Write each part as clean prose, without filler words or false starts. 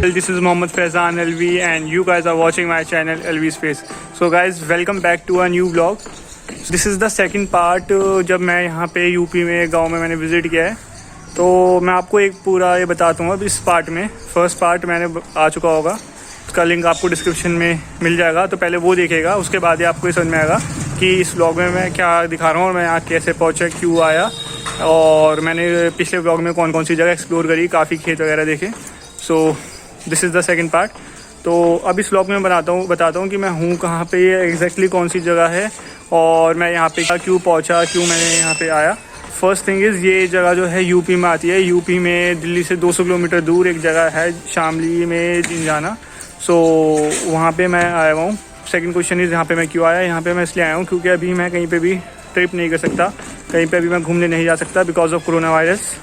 This is Mohammad Faizan LV and you guys are watching my channel LV Space. So guys, welcome back to a new vlog. This is the second part. जब मैं यहाँ पे UP में गांव में मैंने visit किया है तो मैं आपको एक पूरा ये बताता हूँ। अब इस पार्ट में फर्स्ट पार्ट मैंने आ चुका होगा, उसका लिंक आपको डिस्क्रिप्शन में मिल जाएगा, तो पहले वो देखेगा, उसके बाद ही आपको ये समझ में आएगा कि इस व्लॉग में मैं क्या दिखा रहा हूँ और मैं यहाँ कैसे पहुँचा, क्यों आया, और मैंने पिछले व्लॉग में कौन कौन सी जगह एक्सप्लोर करी, काफ़ी खेत वगैरह देखे। So this is the second part. तो अब इस व्लॉग में बताता हूँ कि मैं हूँ कहाँ पे, एग्जैक्टली कौन सी जगह है और मैं यहाँ पे क्यों पहुँचा, क्यों मैंने यहाँ पे आया। फर्स्ट थिंग इज़, ये जगह जो है यूपी में आती है। यूपी में दिल्ली से 200 किलोमीटर दूर एक जगह है शामली में जिंजाना। सो वहाँ पे मैं आया हुआ हूँ। सेकंड क्वेश्चन इज़ यहाँ पे मैं क्यों आया। यहाँ पे मैं इसलिए आया हूँ क्योंकि अभी मैं कहीं पे भी ट्रिप नहीं कर सकता, कहीं पे भी मैं घूमने नहीं जा सकता because of corona virus.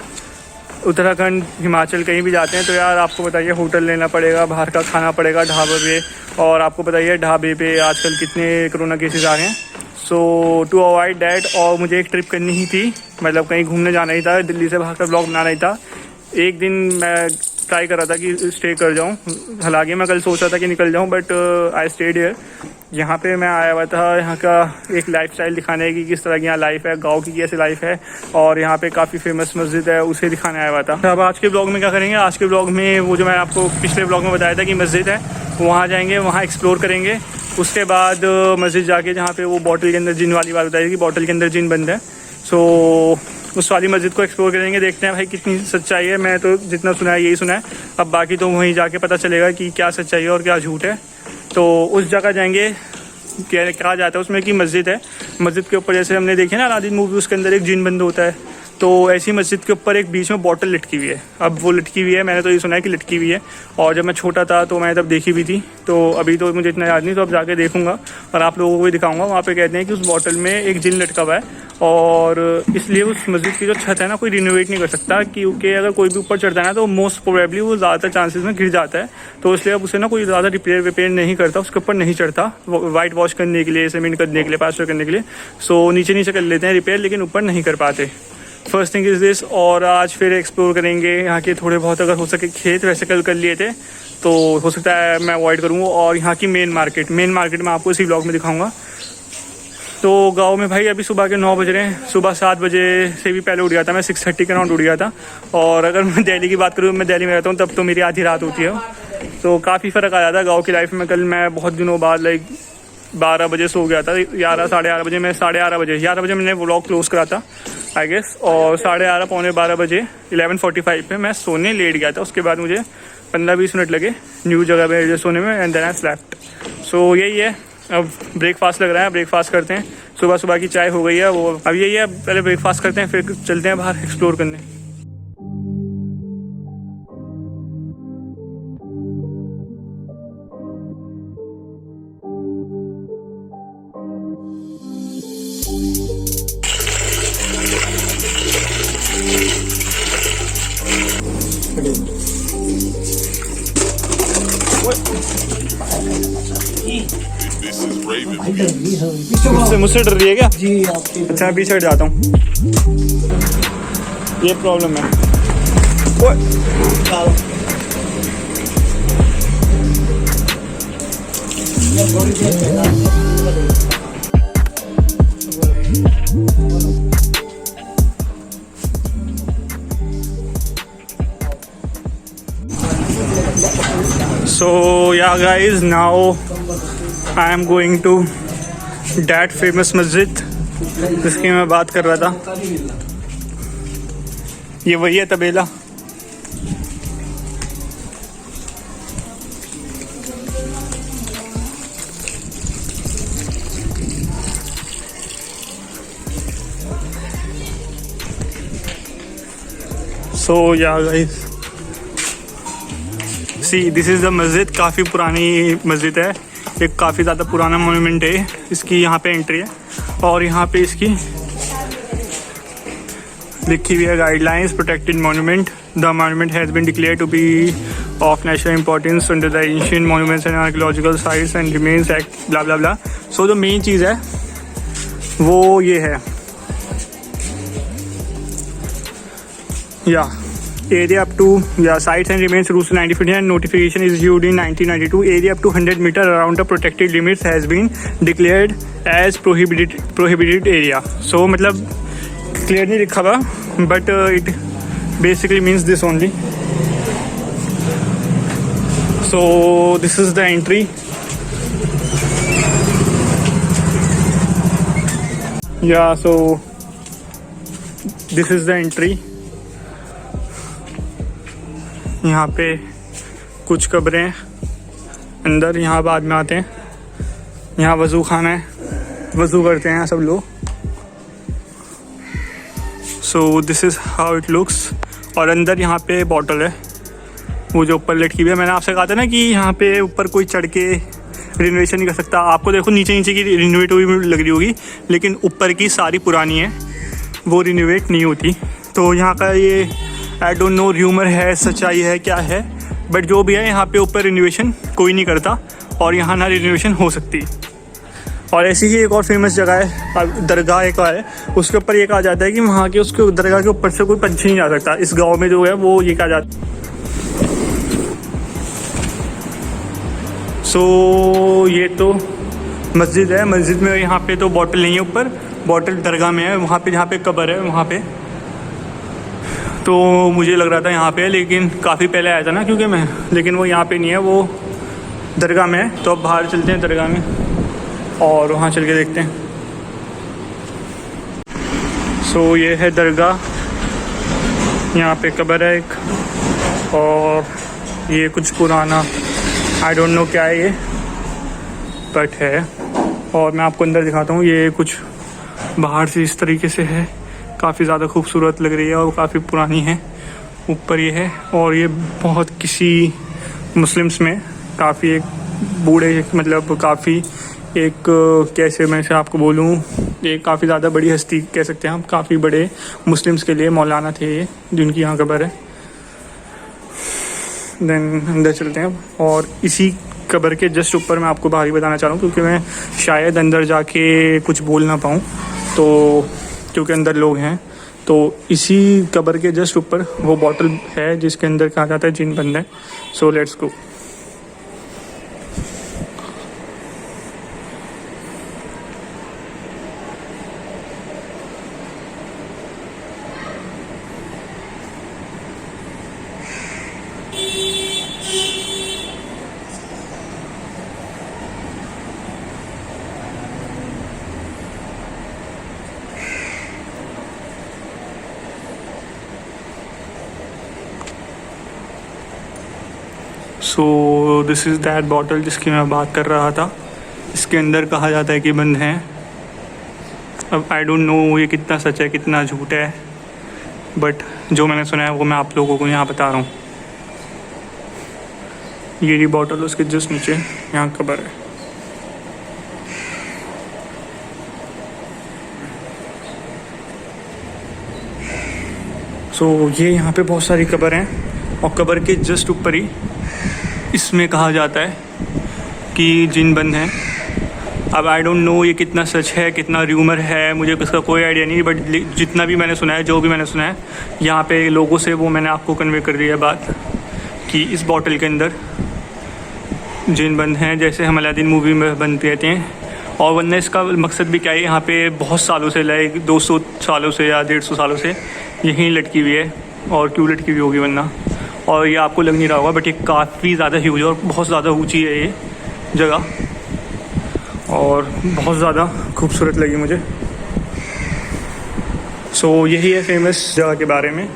Uttarakhand, Himachal कहीं भी जाते हैं तो यार आपको बताइए होटल लेना पड़ेगा, बाहर का खाना पड़ेगा ढाबे पे, और आपको बताइए ढाबे पे आजकल कितने कोरोना केसेस आ गए हैं। सो टू अवॉइड डैट, और मुझे एक ट्रिप करनी ही थी, मतलब कहीं घूमने जाना ही था, दिल्ली से बाहर का ब्लॉग बनाना ही था। एक दिन मैं ट्राई कर रहा था कि स्टे कर जाऊँ, हालांकि मैं कल सोच रहा था कि निकल जाऊँ, बट आई स्टेड हियर। यहाँ पे मैं आया हुआ था यहाँ का एक लाइफस्टाइल दिखाने की, किस तरह की यहाँ लाइफ है, गांव की कैसे लाइफ है, और यहाँ पे काफ़ी फेमस मस्जिद है, उसे दिखाने आया हुआ था। अब आज के ब्लॉग में क्या करेंगे, आज के ब्लॉग में वो जो मैं आपको पिछले ब्लॉग में बताया था कि मस्जिद है, वहाँ जाएंगे, वहाँ एक्सप्लोर करेंगे। उसके बाद मस्जिद जाके जहाँ पे वो बॉटल के अंदर जिन वाली बात बताई कि बॉटल के अंदर जिन बंद है, सो उस वाली मस्जिद को एक्सप्लोर करेंगे। देखते हैं भाई कितनी सच्चाई है। मैं तो जितना सुना है यही सुना है, अब बाकी तो वहीं जाके पता चलेगा कि क्या सच्चाई है और क्या झूठ है। तो उस जगह जाएंगे, कहा जाता है उसमें कि मस्जिद है, मस्जिद के ऊपर जैसे हमने देखे ना अलादीन मूवी, उसके अंदर एक जिन बंद होता है, तो ऐसी मस्जिद के ऊपर एक बीच में बॉटल लटकी हुई है। अब वो लटकी हुई है, मैंने तो ये सुना है कि लटकी हुई है, और जब मैं छोटा था तो मैंने तब देखी भी थी, तो अभी तो मुझे इतना याद नहीं, तो अब जाके देखूंगा और आप लोगों को भी दिखाऊंगा। वहाँ पे कहते हैं कि उस बॉटल में एक जिन लटका हुआ है, और इसलिए उस मस्जिद की जो छत है ना कोई रिनोवेट नहीं कर सकता, क्योंकि अगर कोई भी ऊपर चढ़ता है ना तो मोस्ट प्रोबेबली वो ज़्यादातर चांसेस में गिर जाता है। तो इसलिए अब उसे ना कोई ज़्यादा रिपेयर नहीं करता, उसके ऊपर नहीं चढ़ता वाइट वॉश करने के लिए, सीमेंट करने के लिए, प्लास्टर करने के लिए। सो नीचे कर लेते हैं रिपेयर, लेकिन ऊपर नहीं कर पाते। First thing is this. और आज फिर एक्सप्लोर करेंगे यहाँ के थोड़े बहुत, अगर हो सके खेत, वैसे कल कर लिए थे तो हो सकता है मैं अवॉइड करूँगा। और यहाँ की मेन मार्केट मैं आपको इसी ब्लॉग में दिखाऊंगा। तो गांव में भाई अभी सुबह के 9 बज रहे हैं, सुबह 7 बजे से भी पहले उठ गया था मैं, 6:30 के अराउंड उठ गया था। और अगर मैं दिल्ली की बात करूँ, मैं दिल्ली में रहता हूँ, तब तो मेरी आधी रात होती है, तो काफ़ी फ़र्क आ जाता है गाँव की लाइफ में। कल मैं बहुत दिनों बाद 12 बजे सो गया था, 11 साढ़े 11 बजे, मैं 11:30 बजे मैंने व्लॉग क्लोज करा था आई गेस, और 11:30 पौने 12 बजे 11:45 पे मैं सोने लेट गया था। उसके बाद मुझे 15-20 मिनट लगे न्यू जगह पे सोने में, एंड देन आई स्लेप्ट। सो यही है। अब ब्रेकफास्ट लग रहा है, ब्रेकफास्ट करते हैं। सुबह की चाय हो गई है, वो अब यही है, पहले ब्रेकफास्ट करते हैं फिर चलते हैं बाहर एक्सप्लोर करने। मुझसे डर रही है क्या? जी आपकी। अच्छा मैं पीछे हट जाता हूँ, ये प्रॉब्लम है। So yeah guys, now I am going to that famous मस्जिद जिसकी मैं बात कर रहा था। ये वही है तबेला। So yeah guys, see this is the मस्जिद। काफ़ी पुरानी मस्जिद है, एक काफ़ी ज़्यादा पुराना मोन्यूमेंट है। इसकी यहाँ पे एंट्री है, और यहाँ पे इसकी लिखी हुई है guidelines, protected monument. The monument has been declared to be of national importance under the ancient monuments and archaeological sites and remains act blah blah blah. So जो मेन चीज़ है वो ये है, या Area up to, yeah, sites and remains rules 1950 and notification is issued in 1992. Area up to 100 meter around the protected limits has been declared as prohibited area. So मतलब clear नहीं लिखा हुआ, but it basically means this only. So this is the entry. Yeah, so this is the entry. यहाँ पे कुछ कब्रें अंदर, यहाँ बाद में आते हैं. यहाँ वज़ू खाना है, वज़ू करते हैं सब लोग. So this is how it looks. और अंदर यहाँ पे बॉटल है, वो जो ऊपर लटकी हुई है. मैंने आपसे कहा था ना कि यहाँ पे ऊपर कोई चढ़ के रिनोवेशन नहीं कर सकता. आपको देखो नीचे नीचे की रिनोवेट हुई लग रही होगी, लेकिन ऊपर की सारी पुरानी है, वो रिनोवेट नहीं होती. तो यहाँ का ये आई डोंट नो र्यूमर है, सच्चाई है, क्या है, बट जो भी है यहाँ पे ऊपर रिनोवेशन कोई नहीं करता और यहाँ ना रिनोवेशन हो सकती. और ऐसी ही एक और फेमस जगह है, दरगाह एक है, उसके ऊपर ये कहा जाता है कि वहाँ के उसके दरगाह के ऊपर से कोई पंछी नहीं जा सकता. इस गाँव में जो है वो ये कहा जाता है. सो ये तो मस्जिद है. मस्जिद में यहाँ पे तो बॉटल नहीं है, ऊपर बॉटल दरगाह में है, वहाँ पे जहाँ पे कब्र है वहाँ पे. तो मुझे लग रहा था यहाँ पे, लेकिन काफ़ी पहले आया था ना क्योंकि मैं, लेकिन वो यहाँ पे नहीं है, वो दरगाह में है. तो अब बाहर चलते हैं दरगाह में और वहाँ चल के देखते हैं. सो ये है दरगाह, यहाँ पे कब्र है एक, और ये कुछ पुराना आई डोंट नो क्या है ये, बट है. और मैं आपको अंदर दिखाता हूँ. ये कुछ बाहर से इस तरीके से है, काफ़ी ज़्यादा खूबसूरत लग रही है और काफ़ी पुरानी है. ऊपर ये है, और ये बहुत किसी मुस्लिम्स में काफ़ी एक बूढ़े, मतलब काफ़ी एक, कैसे मैं से आपको बोलूँ, ये काफ़ी ज़्यादा बड़ी हस्ती कह सकते हैं हम. काफ़ी बड़े मुस्लिम्स के लिए मौलाना थे ये, जिनकी यहाँ कब्र है. देन अंदर चलते हैं. और इसी कब्र के जस्ट ऊपर मैं आपको बाहर ही बताना चाह रहा हूँ, क्योंकि मैं शायद अंदर जाके कुछ बोल ना पाऊँ, तो क्योंकि अंदर लोग हैं. तो इसी कब्र के जस्ट ऊपर वो बॉटल है जिसके अंदर कहा जाता है जिन बंद है. So let's go. So this is that bottle जिसकी मैं बात कर रहा था. इसके अंदर कहा जाता है कि बंद हैं. अब आई डोंट नो ये कितना सच है कितना झूठ है, बट जो मैंने सुना है वो मैं आप लोगों को यहाँ बता रहा हूँ. ये बॉटल उसके जस्ट नीचे यहाँ कब्र है. सो ये यहाँ पे बहुत सारी कब्र हैं, और कब्र के जस्ट ऊपर ही इसमें कहा जाता है कि जिन बंद हैं. अब आई डोंट नो ये कितना सच है कितना र्यूमर है, मुझे इसका कोई आइडिया नहीं, बट जितना भी मैंने सुना है, जो भी मैंने सुना है यहाँ पे लोगों से, वो मैंने आपको कन्वे कर दिया है बात, कि इस बॉटल के अंदर जिन बंद हैं, जैसे हम अलादीन मूवी में बंद रहते हैं. और वरना इसका मकसद भी क्या है, यहाँ पे बहुत सालों से, लाइक 200 सालों से या 150 सालों से यहीं लटकी हुई है. और क्यों लटकी हुई होगी वरना, और ये आपको लग नहीं रहा होगा, बट ये काफ़ी ज़्यादा ह्यूज है और बहुत ज़्यादा ऊंची है ये जगह, और बहुत ज़्यादा खूबसूरत लगी मुझे. सो यही है फेमस जगह के बारे में.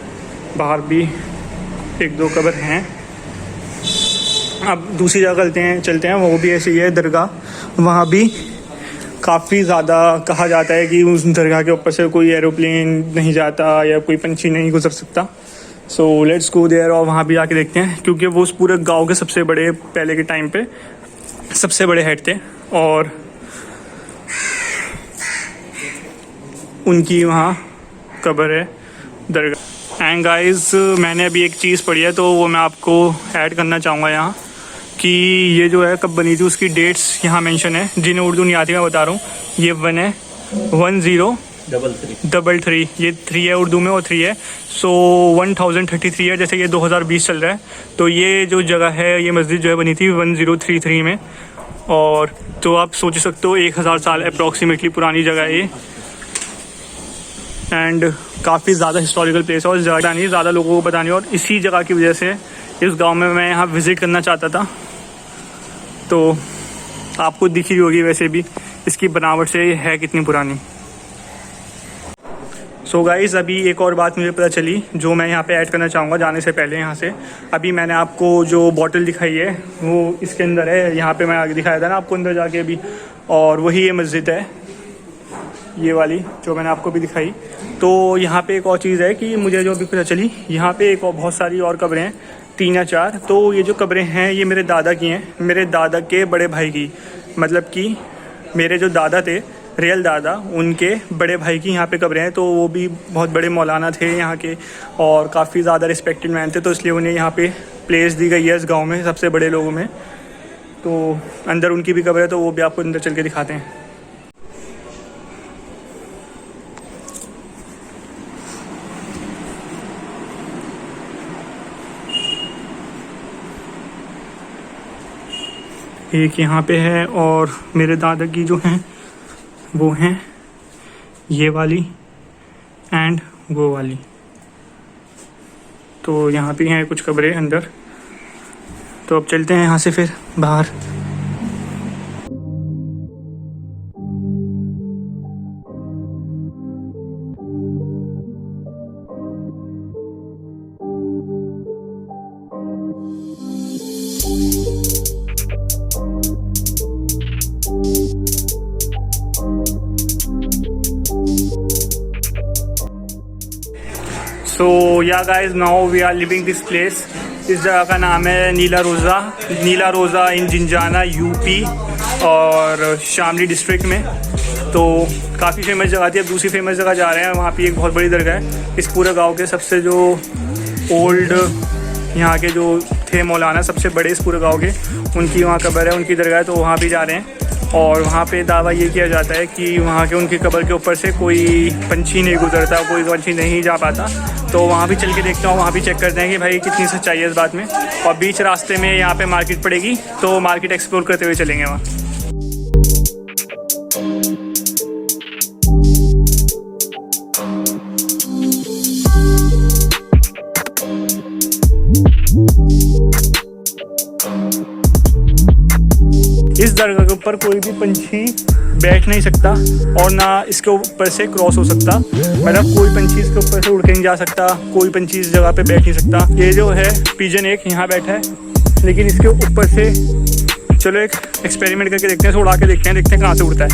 बाहर भी एक दो कब्र हैं. अब दूसरी जगह चलते हैं, वो भी ऐसी ही है दरगाह. वहाँ भी काफ़ी ज़्यादा कहा जाता है कि उस दरगाह के ऊपर से कोई एरोप्लेन नहीं जाता या कोई पंछी नहीं गुजर सकता. सो लेट्स गो देयर, और वहाँ भी आके देखते हैं, क्योंकि वो उस पूरे गांव के सबसे बड़े, पहले के टाइम पे सबसे बड़े हेड थे, और उनकी वहाँ कब्र है दरगाह. एंड गाइस, मैंने अभी एक चीज़ पढ़ी है, तो वो मैं आपको ऐड करना चाहूँगा यहाँ, कि ये जो है कब बनी थी उसकी डेट्स यहाँ मेंशन है, जिन्हें उर्दू नहीं आती मैं बता रहा हूँ. ये 1 है 10 333, ये 3 है उर्दू में और 3 है, सो 1033 है। जैसे ये 2020 चल रहा है, तो ये जो जगह है, ये मस्जिद जो है बनी थी 1033 में। और तो आप सोच सकते हो 1000 साल अप्रॉक्सीमेटली पुरानी जगह है ये। एंड काफ़ी ज़्यादा हिस्टोरिकल प्लेस है और ज़्यादा नहीं, ज़्यादा लोगों को पता नहीं। और इसी जगह की वजह से इस गांव में मैं यहाँ विज़िट करना चाहता था। तो आपको दिख रही होगी वैसे भी इसकी बनावट से है कितनी पुरानी। सो गाइज़, अभी एक और बात मुझे पता चली जो मैं यहाँ पे ऐड करना चाहूँगा जाने से पहले यहाँ से। अभी मैंने आपको जो बॉटल दिखाई है वो इसके अंदर है, यहाँ पे मैं आगे दिखाया था ना आपको अंदर जाके अभी, और वही ये मस्जिद है, ये वाली जो मैंने आपको भी दिखाई। तो यहाँ पे एक और चीज़ है कि मुझे जो अभी पता चली, यहाँ पे एक और बहुत सारी और कब्रें हैं, 3 या 4। तो ये जो कब्रें हैं ये मेरे दादा की हैं, मेरे दादा के बड़े भाई की, मतलब कि मेरे जो दादा थे, रियल दादा, उनके बड़े भाई की यहाँ पे कब्रें हैं। तो वो भी बहुत बड़े मौलाना थे यहाँ के और काफ़ी ज़्यादा रिस्पेक्टेड मैन थे, तो इसलिए उन्हें यहाँ पे प्लेस दी गई है इस गांव में सबसे बड़े लोगों में। तो अंदर उनकी भी कब्र है, तो वो भी आपको अंदर चल के दिखाते हैं। एक यहाँ पे है और मेरे दादा की जो हैं वो हैं ये वाली एंड वो वाली। तो यहाँ पे हैं कुछ कब्रें अंदर। तो अब चलते हैं यहाँ से फिर बाहर। So yeah guys, now we are living this place. इस जगह का नाम है नीला रोज़ा इन जिंजाना यूपी और शामली डिस्ट्रिक्ट में। तो काफ़ी फेमस जगह थी। अब दूसरी फेमस जगह जा रहे हैं, वहाँ पे एक बहुत बड़ी दरगाह है। इस पूरे गांव के सबसे जो ओल्ड यहाँ के जो थे मौलाना, सबसे बड़े इस पूरे गांव के, उनकी वहाँ कब्र है, उनकी दरगाह है। तो वहाँ भी जा रहे हैं और वहाँ पे दावा ये किया जाता है कि वहाँ के उनकी कब्र के ऊपर से कोई पंछी नहीं गुजरता, कोई पंछी नहीं जा पाता। तो वहाँ भी चल के देखता हूँ, वहाँ भी चेक करते हैं कि भाई कितनी सच्चाई है इस बात में। और बीच रास्ते में यहाँ पे मार्केट पड़ेगी, तो मार्केट एक्सप्लोर करते हुए चलेंगे वहाँ। इस दरगाह के ऊपर कोई भी पंछी बैठ नहीं सकता और ना इसके ऊपर से क्रॉस हो सकता, मतलब कोई पंछी इसके ऊपर से उड़ के नहीं जा सकता, कोई पंछी इस जगह पे बैठ नहीं सकता। ये जो है पिजन एक यहाँ बैठा है, लेकिन इसके ऊपर से चलो एक एक्सपेरिमेंट करके देखते हैं, उड़ा के देखते हैं कहाँ से उड़ता है।